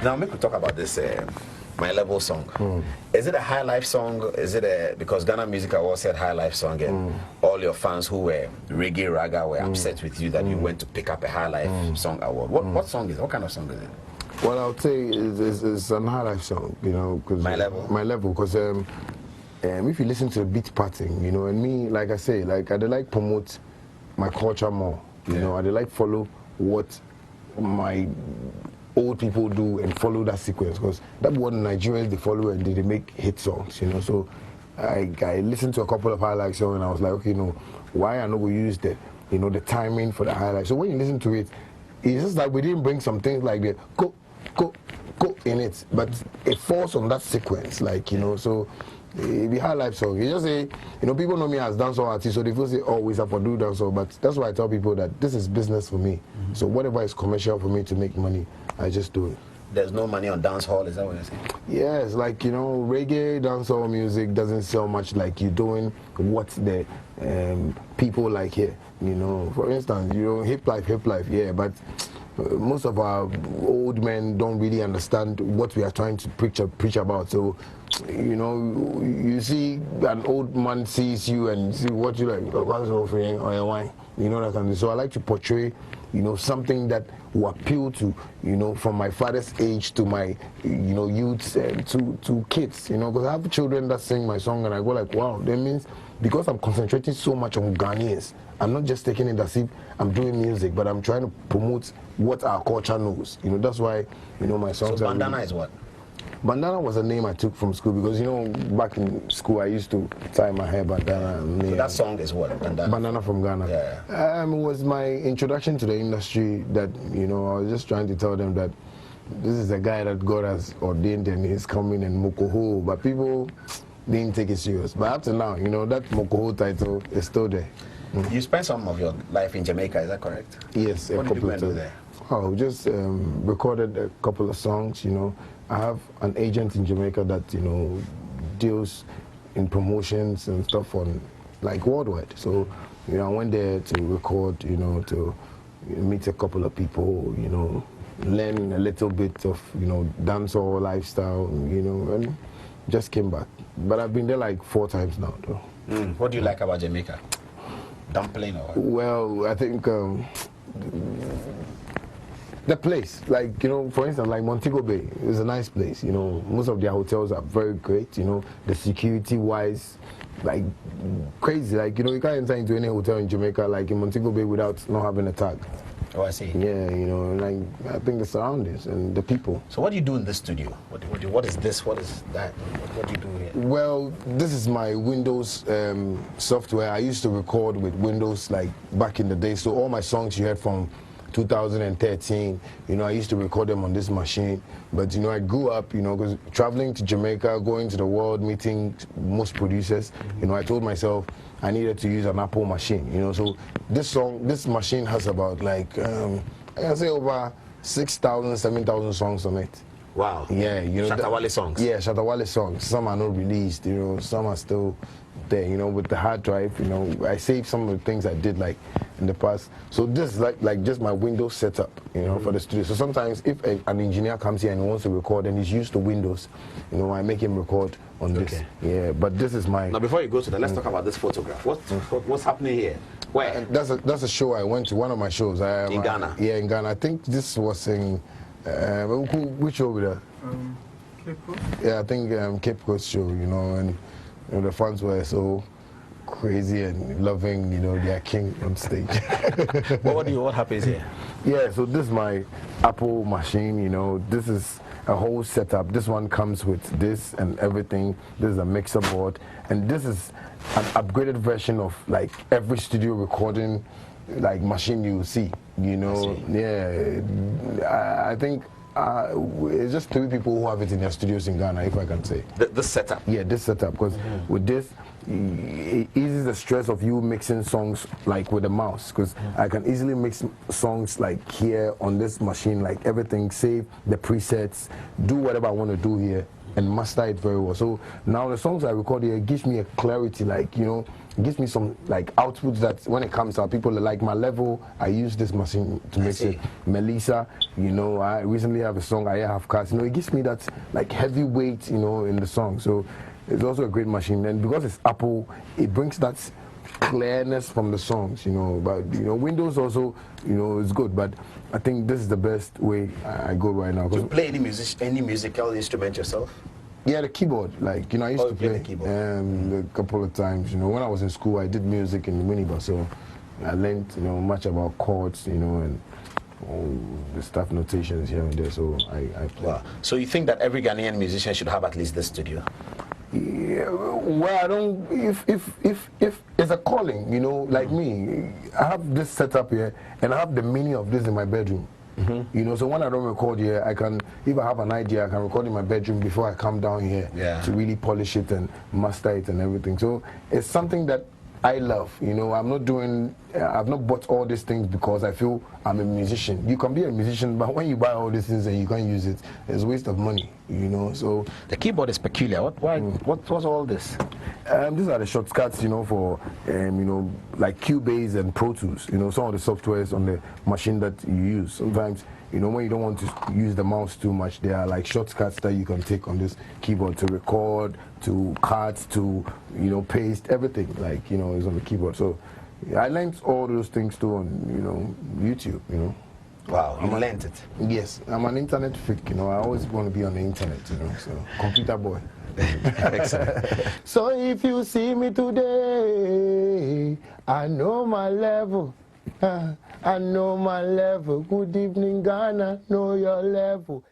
Now, we could talk about this My Level song. Is it a high life song? Is it because Ghana Music Awards said high life song, and all your fans who were reggae raga were upset with you that you went to pick up a high life song award. What song is it? What kind of song is it? Well, I would say it's a high life song, you know, because My Level, because if you listen to the beat pattern, you know, and me, like I say, like I like promote my culture more, you know, I like follow what my old people do and follow that sequence, because that's what Nigerians they follow and they make hit songs, you know. So I listened to a couple of highlight songs and I was like, okay, you know, why I not go use the, you know, the timing for the highlight. So when you listen to it, it's just like we didn't bring some things like the go in it, but it falls on that sequence, like, you know. So it be high life song. You just say, you know, people know me as dancehall artist, so they feel say, oh, we have to do dancehall, but that's why I tell people that this is business for me. So whatever is commercial for me to make money, I just do it. There's no money on dancehall, is that what you're saying? Yes, like, you know, reggae, dancehall music doesn't sell much like you doing what the people like here, you know. For instance, you know, hip life, yeah, but most of our old men don't really understand what we are trying to preach about. So, you know, you see an old man sees you and see what you like, what's offering or your wine, you know, that kind of. So I like to portray, you know, something that will appeal to, you know, from my father's age to my, you know, youths to kids, you know, because I have children that sing my song and I go like, wow, that means because I'm concentrating so much on Ghanaians, I'm not just taking it as if I'm doing music, but I'm trying to promote what our culture knows. You know, that's why, you know, my songs so bandana is what? Bandana was a name I took from school because, you know, back in school I used to tie my hair bandana. So that song is what? Bandana from Ghana. Yeah. It was my introduction to the industry that, you know, I was just trying to tell them that this is a guy that God has ordained and he's coming in Mokoho, but people didn't take it serious. But up to now, you know, that Mokoho title is still there. You spent some of your life in Jamaica, is that correct? Yes, what did you do there? Oh, just recorded a couple of songs, you know. I have an agent in Jamaica that, you know, deals in promotions and stuff on, like, worldwide. So, you know, I went there to record, you know, to meet a couple of people, you know, learn a little bit of, you know, dancehall lifestyle, you know, and just came back. But I've been there like 4 times now, though. What do you like about Jamaica? Dumpling or what? Well, I think the place, like, you know, for instance, like Montego Bay is a nice place, you know. Most of their hotels are very great, you know, the security wise, like crazy, like, you know, you can't enter into any hotel in Jamaica like in Montego Bay without not having a tag. Oh, I see. Yeah, you know, like, I think the surroundings and the people. So what do you do in this studio? What is this? What is that? What do you do here? Well, this is my Windows software. I used to record with Windows like back in the day. So all my songs you heard from 2013, you know, I used to record them on this machine. But, you know, I grew up, you know, because traveling to Jamaica, going to the world, meeting most producers, you know, I told myself I needed to use an Apple machine, you know. So this machine has about like, I can say over 6,000, 7,000 songs on it. Wow. Yeah, you know. Shatta Wale songs. Yeah, Shatta Wale songs. Some are not released, you know, some are still there, you know, with the hard drive, you know. I saved some of the things I did like in the past. So this is like just my Windows setup, you know, for the studio. So sometimes if an engineer comes here and he wants to record and he's used to Windows, you know, I make him record on this. Yeah, but this is my... Now before you go to that, let's talk about this photograph. What's happening here? Where? That's a show I went to, one of my shows. In Ghana? Yeah, in Ghana. I think this was in... which show was that? Cape Coast? Yeah, I think Cape Coast show, you know, and you know, the fans were so crazy and loving, you know, their king on stage. What happens here? Yeah, so this is my Apple machine, you know. This is a whole setup. This one comes with this and everything. This is a mixer board, and this is an upgraded version of like every studio recording like machine you see, you know. Yeah, I think it's just 3 people who have it in their studios in Ghana, if I can say. This setup? Yeah, this setup, because with this, it eases the stress of you mixing songs like with a mouse, because I can easily mix songs like here on this machine, like everything, save the presets, do whatever I want to do here and master it very well. So now the songs I record here gives me a clarity, like, you know, it gives me some like outputs that when it comes out, people are like my level. I use this machine to mix it. Melissa, you know, I recently have a song, I Have Cars. You know, it gives me that like heavy weight, you know, in the song. So it's also a great machine. And because it's Apple, it brings that clearness from the songs, you know. But you know, Windows also, you know, is good. But I think this is the best way I go right now. Do you play any musical instrument yourself? Yeah, the keyboard. Like, you know, I used to play the keyboard. A couple of times. You know, when I was in school, I did music in the minibus, so I learned, you know, much about chords, you know, and all the stuff notations here and there. So I play. Wow. So you think that every Ghanaian musician should have at least this studio? Yeah, well, I don't. If it's a calling, you know, like me, I have this setup here, and I have the meaning of this in my bedroom. You know, so when I don't record here, I can, if I have an idea, I can record in my bedroom before I come down here to really polish it and master it and everything. So it's something that I love. You know, I'm not doing, I've not bought all these things because I feel I'm a musician. You can be a musician, but when you buy all these things and you can't use it, it's a waste of money, you know. So the keyboard is peculiar. What's all this? These are the shortcuts, you know, for you know, like Cubase and Pro Tools. You know, some of the softwares on the machine that you use. Sometimes, you know, when you don't want to use the mouse too much, there are like shortcuts that you can take on this keyboard to record, to cut, to, you know, paste, everything, like, you know, is on the keyboard. So I learned all those things too on, you know, YouTube, you know. Wow, you learned it? Yes, I'm an internet freak, you know. I always want to be on the internet, you know, so computer boy. Excellent. So if you see me today, I know my level. I know my level. Good evening, Ghana. Know your level.